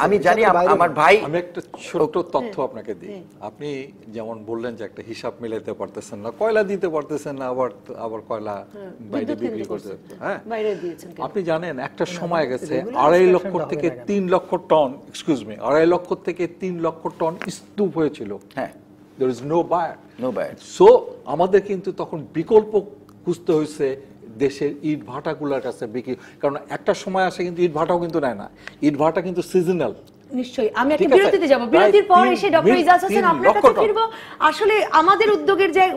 আমি জানি আমার ভাই,
আমি একটা ছোট তথ্য আপনাকে দিই। আপনি যেমন বললেন যে একটা হিসাব মিলাইতে পারতেছেন না, কয়লা দিতে পারতেছেন না, আবার কয়লা বাইরে বিক্রি করতে, হ্যাঁ আপনি জানেন একটা সময় গেছে 2.5 লক্ষ থেকে 3 লক্ষ টন, এক্সকিউজ মি, 2.5 লক্ষ থেকে 3 লক্ষ টন স্তূপ হয়েছিল।
হ্যাঁ,
there is no buyer.
No buyer.
So আমাদের কিন্তু তখন বিকল্প খুঁজতে হয়েছে দেশের ইট ভাটাগুলোর কাছে বিক্রি, কারণ একটা সময় আসে কিন্তু ইট ভাটাও কিন্তু নেয় না, ইট ভাটা কিন্তু সিজনাল।
নিশ্চয়ই আমি একটা বিরতিতে যাব, বিরতির পর এসে ডক্টর ইজাজ হোসেন আপনার কাছে ফিরবো। আসলে আমাদের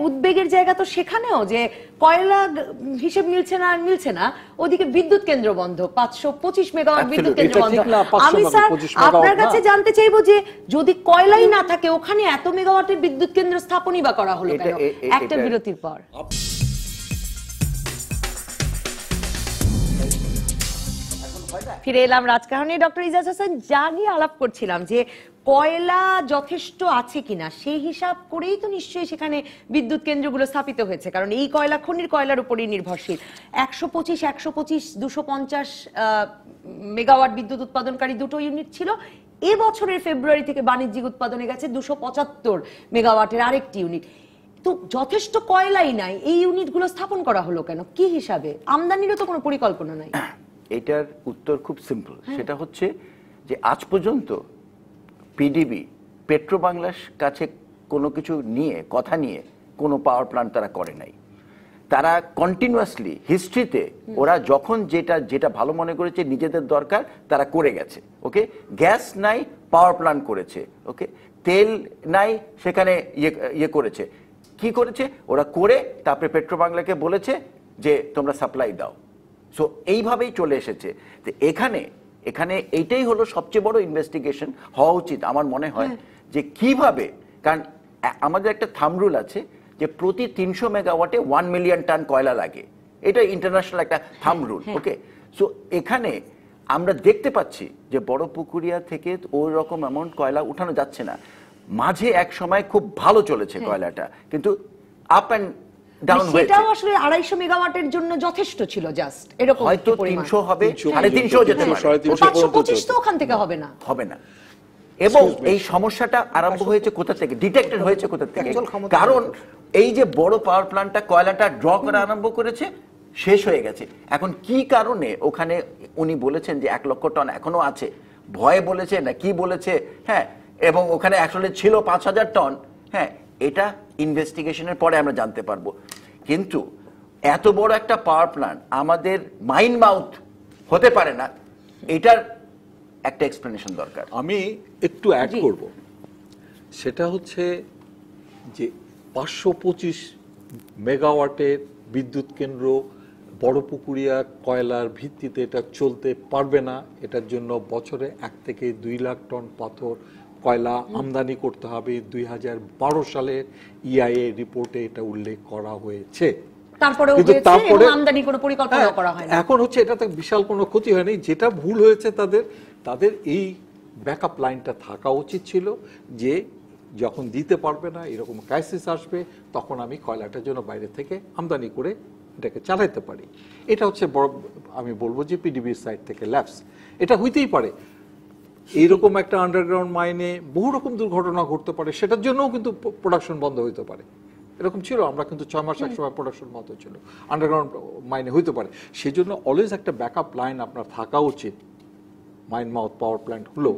উদ্বেগের জায়গা তো সেখানেও যে কয়লা হিসেব মিলছে না, ওদিকে বিদ্যুৎ কেন্দ্র বন্ধ, 525 মেগাওয়াট বিদ্যুৎ কেন্দ্র বন্ধ। আমি স্যার আপনার কাছে জানতে চাইবো যে যদি কয়লাই না থাকে ওখানে এত মেগাওয়াটের বিদ্যুৎ কেন্দ্র স্থাপনই বা করা হলো কেন? একটা বিরতির পর ফিরে এলাম রাজকাহনে। ডক্টর ইজাজ হোসেন যা নিয়ে আলাপ করছিলাম যে কয়লা যথেষ্ট আছে কিনা সেই হিসাব করেই তো নিশ্চয়ই সেখানে বিদ্যুৎ কেন্দ্রগুলো স্থাপিত হয়েছে, কারণ এই কয়লা খনির কয়লার উপরেই নির্ভরশীল। 125, 250 মেগাওয়াট বিদ্যুৎ উৎপাদনকারী দুটো ইউনিট ছিল। এবছরের ফেব্রুয়ারি থেকে বাণিজ্যিক উৎপাদনে গেছে 275 মেগাওয়াটের আরেকটি ইউনিট। তো যথেষ্ট কয়লাই নাই, এই ইউনিটগুলো স্থাপন করা হলো কেন? কি হিসাবে? আমদানিরও তো কোনো পরিকল্পনা নাই।
এটার উত্তর খুব সিম্পল, সেটা হচ্ছে যে আজ পর্যন্ত পিডিবি পেট্রো বাংলার কাছে কোনো কিছু নিয়ে কথা নিয়ে কোনো পাওয়ার প্ল্যান্ট তারা করে নাই। তারা কন্টিনিউয়াসলি হিস্ট্রিতে ওরা যখন যেটা ভালো মনে করেছে নিজেদের দরকার তারা করে গেছে। ওকে, গ্যাস নাই পাওয়ার প্ল্যান্ট করেছে, ওকে, তেল নাই সেখানে ইয়ে করেছে। কি করেছে ওরা? করে তারপরে পেট্রো বাংলাকে বলেছে যে তোমরা সাপ্লাই দাও। সো এইভাবেই চলে এসেছে। তো এখানে এইটাই হলো সবচেয়ে বড় ইনভেস্টিগেশন হওয়া উচিত আমার মনে হয়, যে কিভাবে, কারণ আমাদের একটা থাম্ব রুল আছে যে প্রতি 300 মেগাওয়াটে 1 মিলিয়ন টন কয়লা লাগে, এটা ইন্টারন্যাশনাল একটা থাম্ব রুল। ওকে, সো এখানে আমরা দেখতে পাচ্ছি যে বড় পুকুরিয়া থেকে ওই রকম অ্যামাউন্ট কয়লা উঠানো যাচ্ছে না। মাঝে এক সময় খুব ভালো চলেছে কয়লাটা, কিন্তু আপ অ্যান্ড ডাউন হয়েছে।
সেটাও আসলে 250 মেগাওয়াটের জন্য যথেষ্ট ছিল, জাস্ট এরকম
হয়তো 300 হবে, 350 যেতে পারে,
525 তো ওখান থেকে হবে না।
এবং এই সমস্যাটা আরম্ভ হয়েছে কোথা থেকে, ডিটেক্টেড হয়েছে কোথা থেকে? কারণ এই যে বড় পাওয়ার প্ল্যান্টটা কয়লাটা ড্র করা আরম্ভ করেছে, শেষ হয়ে গেছে। এখন কি কারণে ওখানে উনি বলেছেন যে 1 লক্ষ টন এখনো আছে, ভয়ে বলেছে না কি বলেছে, হ্যাঁ, এবং ওখানে আসলে ছিল 5000 টন, হ্যাঁ, এটা ইনভেস্টিগেশনের পরে আমরা জানতে পারবো। কিন্তু এত বড় একটা পাওয়ার প্ল্যান্ট আমাদের মাইন্ড মাউথ হতে পারে না, এটার একটা এক্সপ্লেনেশন দরকার।
আমি একটু অ্যাড করব, সেটা হচ্ছে যে 525 মেগাওয়াটের বিদ্যুৎ কেন্দ্র বড় পুকুরিয়া কয়লার ভিত্তিতে এটা চলতে পারবে না। এটার জন্য বছরে 1 থেকে 2 লাখ টন পাথর কয়লা আমদানি করতে হবে। 2012 সালের ইআইএ রিপোর্টে এটা উল্লেখ করা হয়েছে।
তারপরে আমদানি কোনো পরিকল্পনা করা হয় না।
এখন হচ্ছে এটাতে বিশাল কোনো ক্ষতি হয়নি। যেটা ভুল হয়েছে তাদের এই ব্যাকআপ লাইনটা থাকা উচিত ছিল, যে যখন দিতে পারবে না, এরকম ক্রাইসিস আসবে, তখন আমি কয়লাটার জন্য বাইরে থেকে আমদানি করে এটাকে চালাইতে পারি। এটা হচ্ছে বড়, আমি বলবো যে পিডিবির সাইড থেকে ল্যাপস। এটা হইতেই পারে, এইরকম একটা আন্ডারগ্রাউন্ড মাইনে বহু রকম দুর্ঘটনা ঘটতে পারে, সেটার জন্যও কিন্তু প্রোডাকশন বন্ধ হইতে পারে। এরকম ছিল, আমরা কিন্তু 6 মাস এক সময় প্রোডাকশন বন্ধ ছিল, আন্ডারগ্রাউন্ড মাইনে হইতে পারে। সেই জন্য অলওয়েজ একটা ব্যাকআপ লাইন আপনার থাকা উচিত। মাইন্ড মাউথ পাওয়ার প্ল্যান্ট হলো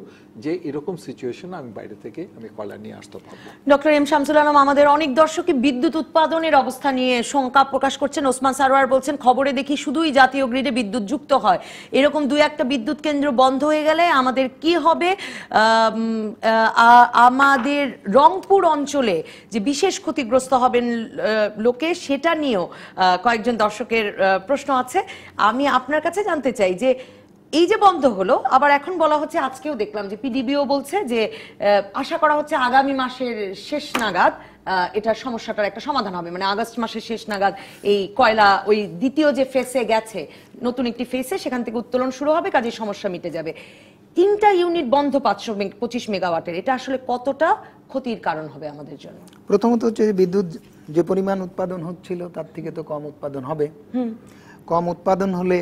যে এরকম সিচুয়েশনে আমি বাইরে থেকে আমি কয়লা নিয়ে আসতে পারবো।
ডক্টর এম শামসুল আলম, আমাদের অনেক দর্শকই বিদ্যুৎ উৎপাদনের অবস্থা নিয়ে শঙ্কা প্রকাশ করছেন। ওসমান সারোয়ার বলছেন খবরে দেখি শুধুই জাতীয় গ্রিডে বিদ্যুৎ যুক্ত হয়, এরকম 2-1টা বিদ্যুৎ কেন্দ্র বন্ধ হয়ে গেলে আমাদের কি হবে? আমাদের রংপুর অঞ্চলে যে বিশেষ ক্ষতিগ্রস্ত হবেন লোকে, সেটা নিয়েও কয়েকজন দর্শকের প্রশ্ন আছে। আমি আপনার কাছে জানতে চাই যে এই যে বন্ধ হলো, আবার এখন বলা হচ্ছে, আজকেও দেখলাম যে পিডিবিও বলছে যে আশা করা হচ্ছে আগামী মাসের শেষ নাগাদ এটা সমস্যাটার একটা সমাধান হবে, মানে আগস্ট মাসের শেষ নাগাদ এই কয়লা ওই দ্বিতীয় যে ফেসে গেছে, নতুন একটি ফেসে, সেখান থেকে উত্তোলন শুরু হবে, কাজেই সমস্যা মিটে যাবে। 3টা ইউনিট বন্ধ 525 মেগাওয়াটের, এটা আসলে কতটা ক্ষতির কারণ হবে আমাদের জন্য?
প্রথমত হচ্ছে যে বিদ্যুৎ যে পরিমাণ উৎপাদন হচ্ছিল তার থেকে তো কম উৎপাদন হবে। কম উৎপাদন হলে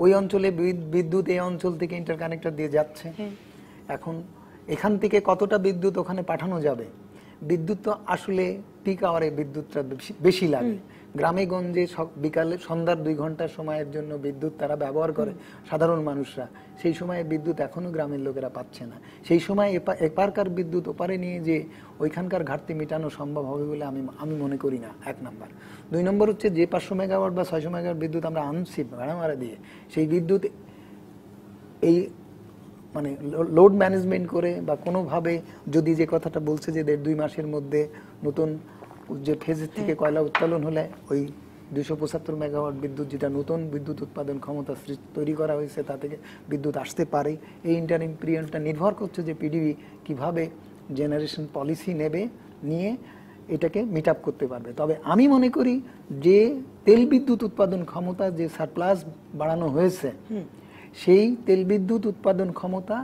ওই অঞ্চলে বিদ্যুৎ এই অঞ্চল থেকে ইন্টারকানেক্টর দিয়ে যাচ্ছে। এখন এখান থেকে কতটা বিদ্যুৎ ওখানে পাঠানো যাবে? বিদ্যুৎ তো আসলে পিক আওয়ারে বিদ্যুৎটা বেশি লাগে। গ্রামে গঞ্জে বিকালে সন্ধ্যার 2 ঘন্টার সময়ের জন্য বিদ্যুৎ তারা ব্যবহার করে সাধারণ মানুষরা, সেই সময়ে বিদ্যুৎ এখনো গ্রামের লোকেরা পাচ্ছে না। সেই সময় এপারকার বিদ্যুৎ ওপারে নিয়ে যে ওইখানকার ঘাটতি মেটানো সম্ভব হবে বলে আমি মনে করি না, 1 নম্বর। 2 নম্বর হচ্ছে যে 500 মেগাওয়াট বা 600 মেগাওয়াট বিদ্যুৎ আমরা আনছি ভাড়া মারা দিয়ে, সেই বিদ্যুৎ এই মানে লোড ম্যানেজমেন্ট করে বা কোনোভাবে যদি যে কথাটা বলছে যে 1.5-2 মাসের মধ্যে নতুন যে ফেজের থেকে কয়লা উত্তোলন হলে ওই 275 মেগাওয়াট বিদ্যুৎ, যেটা নতুন বিদ্যুৎ উৎপাদন ক্ষমতা তৈরি করা হয়েছে, তা থেকে বিদ্যুৎ আসতে পারে। এই ইন্টারিম পিরিয়ডটা নির্ভর করছে যে পিডিবি কিভাবে জেনারেশন পলিসি নেবে, নিয়ে এটাকে মিট আপ করতে পারবে। তবে আমি মনে করি যে তেল বিদ্যুৎ উৎপাদন ক্ষমতা যে সারপ্লাস বাড়ানো হয়েছে, সেই তেল বিদ্যুৎ উৎপাদন ক্ষমতা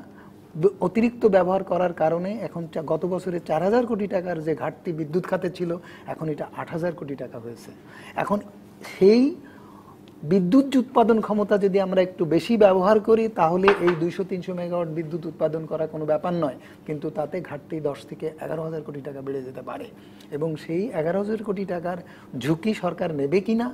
অতিরিক্ত ব্যবহার করার কারণে এখন গত বছরে 4000 কোটি টাকার যে ঘাটতি বিদ্যুৎ খাতে ছিল, এখন এটা 8000 কোটি টাকা হয়েছে। এখন সেই বিদ্যুৎ উৎপাদন ক্ষমতা যদি আমরা একটু বেশি ব্যবহার করি, তাহলে এই 200-300 মেগাওয়াট বিদ্যুৎ উৎপাদন করা কোনো ব্যাপার নয়, কিন্তু তাতে ঘাটতি 10 থেকে 11000 কোটি টাকা বেড়ে যেতে পারে। এবং সেই 11000 কোটি টাকার ঝুঁকি সরকার নেবে কিনা,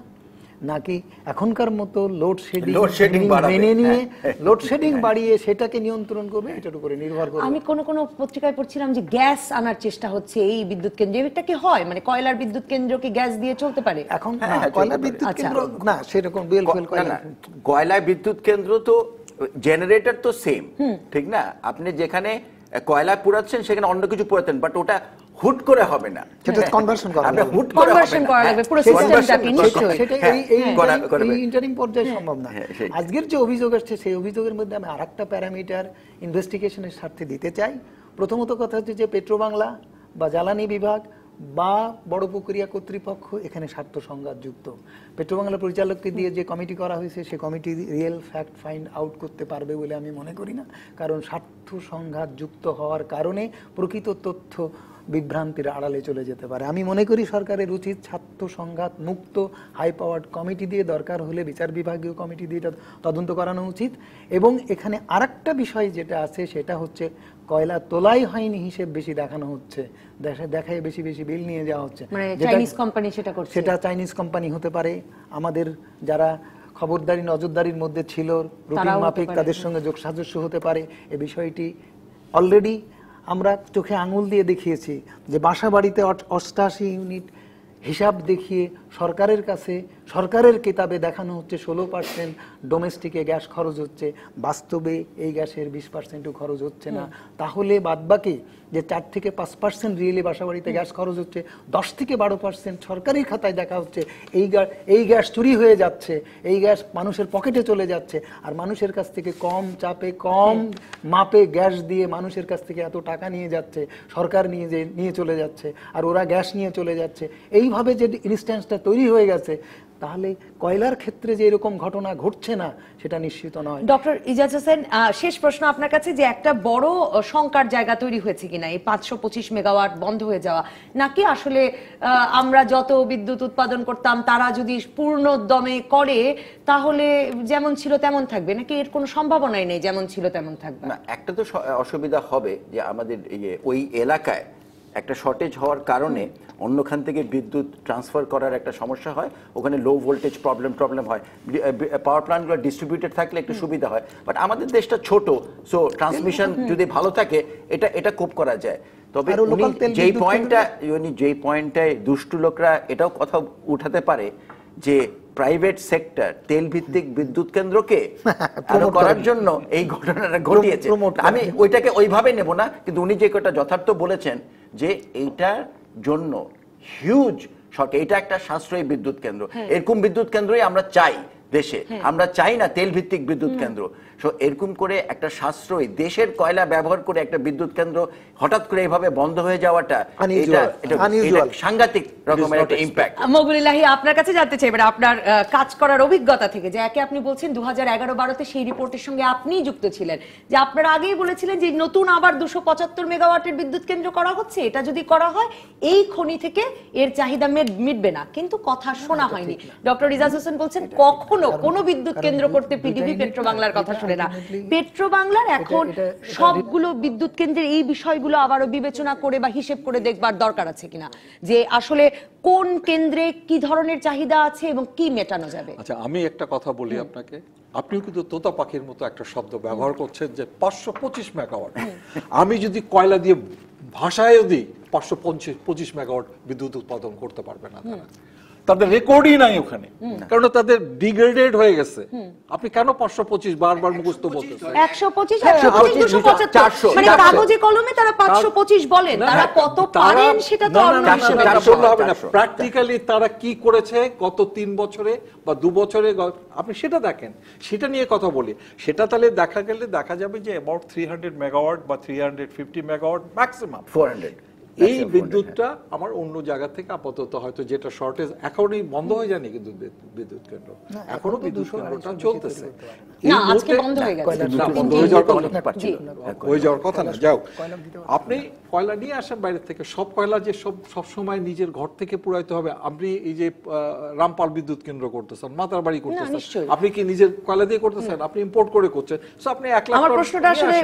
নাকি এখনকার মতো লোডশেডিং মেনে নিয়ে লোডশেডিং বাড়িয়ে সেটাকে নিয়ন্ত্রণ করবে, এটার উপরে নির্ভর করবে।
আমি কোন পত্রিকায় পড়ছিলাম যে গ্যাস আনার চেষ্টা হচ্ছে এই বিদ্যুৎ কেন্দ্রে, এটা কি হয়? মানে কয়লার বিদ্যুৎ কেন্দ্র কি গ্যাস দিয়ে চলতে পারে?
এখন কয়লার বিদ্যুৎ কেন্দ্র না, সেরকম
কয়লার বিদ্যুৎ কেন্দ্র তো জেনারেটর তো সেম, ঠিক না? আপনি যেখানে কয়লা পুরাচ্ছেন সেখানে অন্য কিছু পুরাতেন, বাট ওটা হুট করে হবে না,
সেটা কনভার্সন করা হবে,
হুট করে
কনভার্সন করা লাগবে, পুরো সিস্টেমটাকে নিশ্চয়ই
সেটা এই ইন্টারিম পর্যায়ে সম্ভব না। আজকের যে অভিযোগ আসছে, সেই অভিযোগের মধ্যে আমি আরেকটা প্যারামিটার ইনভেস্টিগেশনের স্বার্থে দিতে চাই। প্রথমত কথা হচ্ছে যে পেট্রোবাংলা বা জ্বালানি বিভাগ বা বড়পুকুরিয়া কর্তৃপক্ষ এখানে স্বার্থ সংঘাত যুক্ত। পেট্রোবাংলা পরিচালককে দিয়ে যে কমিটি করা হয়েছে, সে committee real fact find out করতে পারবে বলে আমি মনে করি না, কারণ স্বার্থ সংঘাত যুক্ত হওয়ার কারণে প্রকৃত তথ্য বিভ্রান্তির আড়ালে চলে যেতে পারে। আমি মনে করি সরকারের উচিত স্বার্থ সংঘাত মুক্ত হাই পাওয়ার্ড কমিটি দিয়ে, দরকার হলে বিচার বিভাগীয় কমিটি দিয়ে তদন্ত করানো উচিত। এবং এখানে আরেকটা বিষয় যেটা আছে, সেটা হচ্ছে কয়লা তোলাই হয়নি হিসেব বেশি দেখানো হচ্ছে, দেখায় বেশি বেশি বিল নিয়ে যাওয়া হচ্ছে,
চাইনিজ কোম্পানি সেটা করছে।
সেটা চাইনিজ কোম্পানি হতে পারে, আমাদের যারা খবরদারি নজরদারির মধ্যে ছিল রুটিন মাফিক তাদের সঙ্গে যোগসাজস্য হতে পারে। এই বিষয়টি অলরেডি আমরা চোখে আঙুল দিয়ে দেখিয়েছি যে বাসাবাড়িতে 88 ইউনিট হিসাব দেখিয়ে সরকারের কাছে সরকারের কিতাবে দেখানো হচ্ছে 16% ডোমেস্টিকে গ্যাস খরচ হচ্ছে, বাস্তবে এই গ্যাসের 20%ও খরচ হচ্ছে না। তাহলে বাদবাকি যে 4 থেকে 5% রিয়েলি বাসাবাড়িতে গ্যাস খরচ হচ্ছে, 10 থেকে 12% সরকারি খাতায় দেখা হচ্ছে এই গ্যাস চুরি হয়ে যাচ্ছে, এই গ্যাস মানুষের পকেটে চলে যাচ্ছে, আর মানুষের কাছ থেকে কম চাপে কম মাপে গ্যাস দিয়ে মানুষের কাছ থেকে এত টাকা নিয়ে যাচ্ছে, সরকার নিয়ে চলে যাচ্ছে, আর ওরা গ্যাস নিয়ে চলে যাচ্ছে। এইভাবে যে ইনস্ট্যান্সটা তৈরি হয়ে গেছে, তাহলে কয়লার ক্ষেত্রে যে এরকম ঘটনা ঘটছে না সেটা নিশ্চিত নয়।
ডক্টর ইজাজ হোসেন, শেষ প্রশ্ন আপনার কাছে, যে একটা বড় শঙ্কার জায়গা তৈরি হয়েছে কিনা এই 525 মেগাওয়াট বন্ধ হয়ে যাওয়া, নাকি আসলে আমরা যত বিদ্যুৎ উৎপাদন করতাম তারা যদি পূর্ণ দমে করে তাহলে যেমন ছিল তেমন থাকবে, নাকি এর কোনো সম্ভাবনাই নেই যেমন ছিল তেমন থাকবে?
না, একটা তো অসুবিধা হবে যে আমাদের ওই এলাকায় একটা শর্টেজ হওয়ার কারণে অন্যখান থেকে বিদ্যুৎ ট্রান্সফার করার একটা সমস্যা হয়, ওখানে লো ভোল্টেজ প্রবলেম হয়। পাওয়ার প্ল্যান্টগুলো ডিস্ট্রিবিউটেড থাকলে একটু সুবিধা হয়, বাট আমাদের দেশটা ছোট, সো ট্রান্সমিশন যদি ভালো থাকে এটা কোপ করা যায়। তবে যেই পয়েন্টটায় দুষ্টু লোকরা এটাও কথা উঠাতে পারে যে প্রাইভেট সেক্টর তেল ভিত্তিক বিদ্যুৎ কেন্দ্রকে করার জন্য এই ঘটনাটা ঘটিয়েছে। আমি ওইটাকে ওইভাবে নেব না, কিন্তু উনি যে কথা যথার্থ বলেছেন যে এইটার জন্য হিউজ শর্ট, এটা একটা সাশ্রয়ী বিদ্যুৎ কেন্দ্র, এরকম বিদ্যুৎ কেন্দ্রই আমরা চাই দেশে। আমরা চাই না তেল ভিত্তিক বিদ্যুৎ কেন্দ্র। সো এরকম করে একটা সাশ্রয়ী দেশের কয়লা ব্যবহার করে একটা বিদ্যুৎ কেন্দ্র হঠাৎ করে এইভাবে বন্ধ হয়ে যাওয়াটা এটা সাংঘাতিক রকমের একটা ইম্প্যাক্ট।
মকবুল ইলাহি, আপনার কাছে জানতে চাই এবার আপনার কাজ করার অভিজ্ঞতা থেকে, যে একে আপনি বলছেন 2011-12তে সেই রিপোর্টের সঙ্গে আপনিই যুক্ত ছিলেন, যে আপনারা আগেই বলেছিলেন যে নতুন আবার 275 মেগাওয়াটের বিদ্যুৎ কেন্দ্র করা হচ্ছে, এটা যদি করা হয় এই খনি থেকে এর চাহিদা মিটবে না, কিন্তু কথা শোনা হয়নি। ডক্টর রিজাজ হোসেন বলছেন কখনো কোনো বিদ্যুৎ কেন্দ্র করতে পিডিবি পেট্রোবাংলার কথা শুনে না। পেট্রোবাংলার এখন সবগুলো বিদ্যুৎ কেন্দ্রের এই বিষয়গুলো আবারও বিবেচনা করে বা হিসেব করে দেখবার দরকার আছে কিনা, যে আসলে কোন কেন্দ্রে কি ধরনের চাহিদা আছে এবং কি মেটানো যাবে।
আচ্ছা, আমি একটা কথা বলি আপনাকে, আপনিও কিন্তু তোতা পাখির মতো একটা শব্দ ব্যবহার করছেন যে 525 মেগাওয়াট। আমি যদি কয়লা দিয়ে ভাষায়ও দিই 525 মেগাওয়াট বিদ্যুৎ উৎপাদন করতে পারবে না তারা, তাদের রেকর্ডই নাই ওখানে, কারণ তাদের ডিগ্রেডেড হয়ে গেছে। আপনি কেন 525 বারবার মুখস্থ বলতেছেন?
125 275 মানে কাগজে কলমে তারা 525 বলেন, তারা কত পারেন সেটা তো অন্য বিষয়
হবে না। প্র্যাকটিক্যালি তারা কি করেছে গত 3 বছরে বা 2 বছরে, আপনি সেটা দেখেন, সেটা নিয়ে কথা বলি। সেটা তাহলে দেখা যাবে যে অ্যাবাউট 300 মেগাওয়াট বা 350 মেগাওয়াট ম্যাক্সিমাম
400
এই বিদ্যুৎটা আমার অন্য জায়গা থেকে আপাতত হয়তো যেটা শর্টেজ, এখনই বন্ধ হয়ে যায়নি কিন্তু বিদ্যুৎ কেন্দ্র, এখনো বিদ্যুৎ কেন্দ্রটা চলতেছে।
না, আজকে বন্ধ হয়ে গেছে,
বন্ধ হয়ে যাওয়ার কথা না। যাও, আপনি কয়লা নিয়ে আসেন বাইরে থেকে, সব কয়লা যে সব সময় নিজের ঘর থেকে পুরাইতে হবে। আপনি এই যে রামপাল বিদ্যুৎ কেন্দ্র করতেছেন, মাতারবাড়ি করতেছেন, আপনি কি নিজের কয়লা দিয়ে করতেছেন? আপনি ইম্পোর্ট করে করছেন। সো আপনি 1 লাখ।
আমার প্রশ্নটা আসলে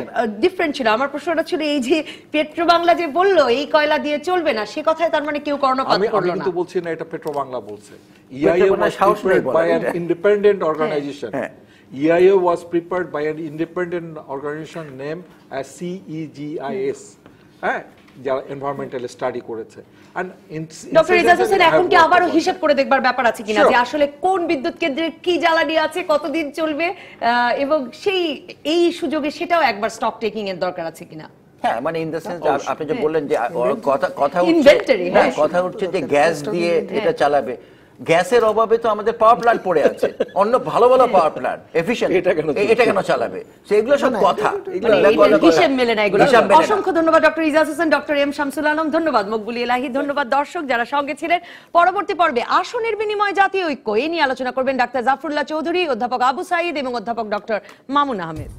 ডিফারেন্ট ছিল। আমার প্রশ্নটা ছিল এই যে পেট্রোবাংলা যে বললো এই কয়লা দিয়ে চলবে না, সে কথায় তার মানে কেউ কর্ণপাত করলো না।
আমি কিন্তু বলছি না এটা পেট্রোবাংলা বলছে। EIA was prepared by an independent organization. EIA was prepared by an independent organization named as CEGIS, হ্যাঁ, যারা এনভায়রনমেন্টাল স্টাডি করেছে।
ডক্টর রিজাজ হোসেন, এখন কি আবারও হিসাব করে দেখবার ব্যাপার আছে কিনা, যে আসলে কোন বিদ্যুৎ কেন্দ্রের কি জ্বালানি আছে, কতদিন চলবে, এবং এই সুযোগে সেটাও একবার স্টক টেকিং এর দরকার আছে কিনা।
হ্যাঁ, মানে ইন দ্য সেন্স আপনি যে বললেন যে কথা উঠছে যে গ্যাস দিয়ে এটা চালাবে, গ্যাসের অভাবে তো আমাদের পাওয়ার প্ল্যান্ট পড়ে আছে, অন্য ভালো ভালো পাওয়ার প্ল্যান্ট এফিশিয়েন্ট, এটা কেন চালাবে? সেগুলো সব কথা,
হিসেব মেলে না এগুলো। অসংখ্য ধন্যবাদ doctor Ejaz Hossain, doctor M Shamsul Alam, ধন্যবাদ মকবুল ইলাহি, ধন্যবাদ দর্শক যারা সঙ্গে ছিলেন। পরবর্তী পর্বে আসনের বিনিময় জাতীয় ঐক্য এই নিয়ে আলোচনা করবেন ডাক্তার জাফরুল্লাহ চৌধুরী, অধ্যাপক আবু সাইদ এবং অধ্যাপক ডক্টর মামুন আহমেদ।